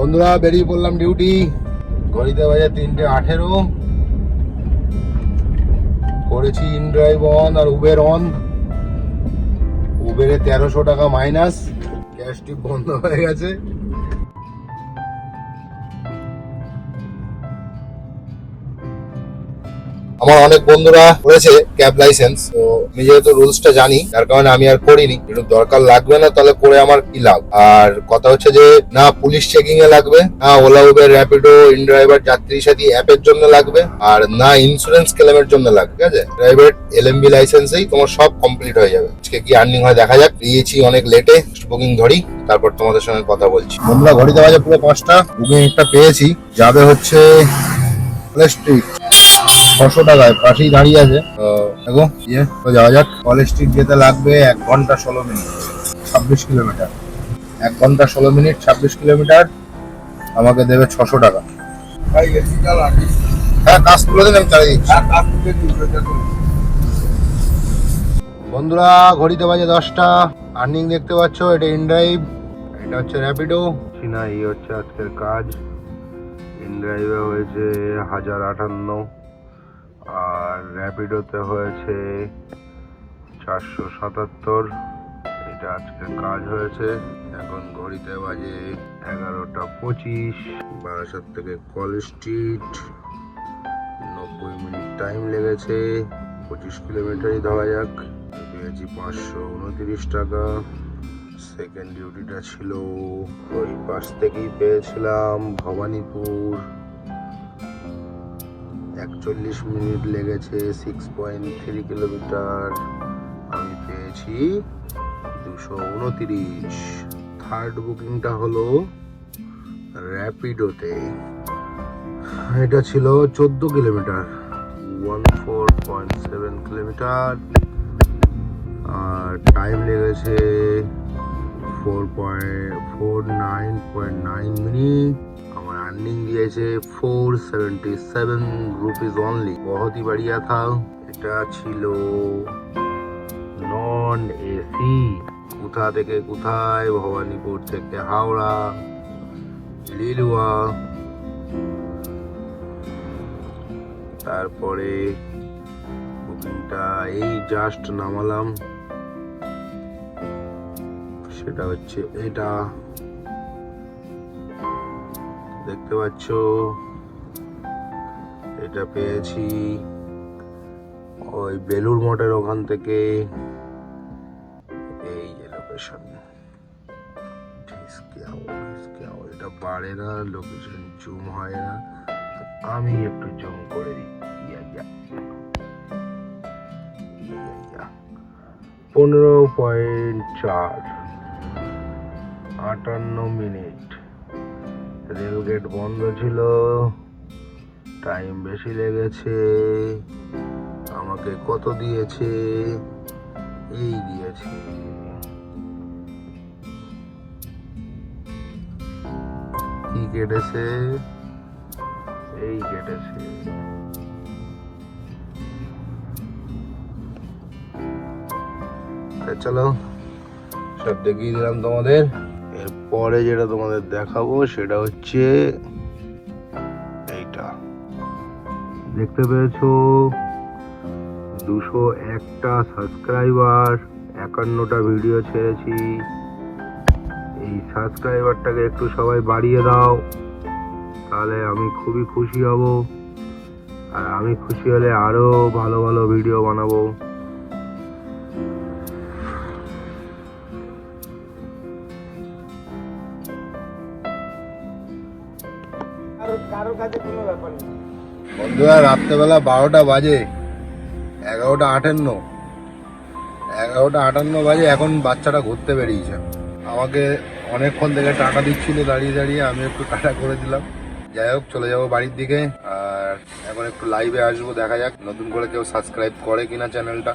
বন্ধুরা বেরিয়ে পড়লাম ডিউটি। ঘড়িতে বাজে 3:18। করেছি ইনড্রাইভ অন আর উবের অন। উবেরে 1300 টাকা মাইনাস, ক্যাশ টিপ বন্ধ হয়ে গেছে। আমার অনেক বন্ধুরা করেছে ক্যাব লাইসেন্স, তো আমি যেহেতু রুলসটা জানি যার কারণে আমি আর করিনি। একটু দরকার লাগবে না তাহলে করে আমার কি লাভ। আর কথা হচ্ছে যে না পুলিশ চেকিং এ লাগবে, না ওলা উবের র্যাপিডো ইনড্রাইভার যাত্রী সাথী অ্যাপের জন্য লাগবে, আর না ইন্স্যুরেন্স ক্লেমের জন্য লাগবে। ঠিক আছে, প্রাইভেট এলএমবি লাইসেন্সেই তোমার সব কমপ্লিট হয়ে যাবে। আজকে কি আর্নিং হয় দেখা যাক। দিয়েছি অনেক লেটে, বুকিং ধরি তারপর তোমাদের সঙ্গে কথা বলছি। বন্ধুরা ঘড়িতে বাজে পুরো 5টা। বুকিং একটা পেয়েছি, যাবে হচ্ছে স্ট্রিট 600 টাকায়, পাশেই দাঁড়িয়ে আছে। দেখো যাওয়া যাক। কলেজ স্ট্রিট যেতে লাগবে 1 ঘন্টা 16 মিনিট, 26 কিলোমিটার। 1 ঘন্টা 16 মিনিট 26 কিলোমিটার, আমাকে দেবে 600 টাকা। হ্যাঁ কাজ তুলে দেন, আমি চালিয়ে দিচ্ছি। বন্ধুরা ঘড়িতে বাজে 10টা। আর্নিং দেখতে পাচ্ছ, এটা ইনড্রাইভ, এটা হচ্ছে র্যাপিডো। না এই হচ্ছে আজকের কাজ। ইনড্রাইভে হয়েছে 1058, আর র্যাপিডোতে হয়েছে 477। এটা আজকে কাজ হয়েছে। এখন ঘড়িতে বাজে 11টা 25। বারাসাত থেকে কলেজ স্ট্রিট 90 মিনিট টাইম লেগেছে। 25 কিলোমিটারই ধরা যাক। পেয়েছি 529 টাকা। সেকেন্ড ডিউটিটা ছিল ওই পাশ থেকেই পেয়েছিলাম, ভবানীপুর। 41 মিনিট লেগেছে, 6.3 কিলোমিটার। আমি পেয়েছি 229। থার্ড বুকিংটা হলো র্যাপিডোতে, এটা ছিল 14 কিলোমিটার, 14.7 কিলোমিটার, আর টাইম লেগেছে 49.9 মিনিট। আমার अर्निंग দিয়েছে 477 রুপিস অনলি। বহুত হি বড়িয়া থা। এটা ছিল নন এসি। কোথা থেকে কোথায়, ভবানীপুর থেকে হাওড়া, লিলুয়া, তারপরে বুকিংটা এই জাস্ট নামালাম। সেটা হচ্ছে এটা দেখতে পাচ্ছ। এটা পেয়েছি ওই বেলুর মঠের ওখান থেকে। এই যে লোকেশন, এটা বাড়ে না, লোকেশন জুম হয় না, আমি একটু জুম করে দিই। 15.4, 58 মিনিট। রেলগেট বন্ধ ছিল, টাইম বেশি লেগেছে। আমাকে কত দিয়েছে, এই দিয়েছে। কি কেটেছে, এই কেটেছে। চলো সব দেখিয়ে দিলাম তোমাদের। এরপরে যেটা তোমাদের দেখাবো সেটা হচ্ছে এইটা। দেখতে পেয়েছো 201টা সাবস্ক্রাইবার, 51টা ভিডিও ছেড়েছি। এই সাবস্ক্রাইবারটাকে একটু সবাই বাড়িয়ে দাও, তাহলে আমি খুবই খুশি হব। আর আমি খুশি হলে আরো ভালো ভালো ভিডিও বানাবো। বন্ধুরা রাত্রেবেলা 12টা বাজে, 11টা 58 বাজে। এখন বাচ্চাটা ঘুরতে বেরিয়েছে। আমাকে অনেকক্ষণ থেকে টাটা দিচ্ছিল দাঁড়িয়ে দাঁড়িয়ে, আমি একটু টাটা করে দিলাম। যাই হোক চলে যাবো বাড়ির দিকে। আর এখন একটু লাইভে আসবো, দেখা যাক নতুন করে কেউ সাবস্ক্রাইব করে কিনা চ্যানেলটা।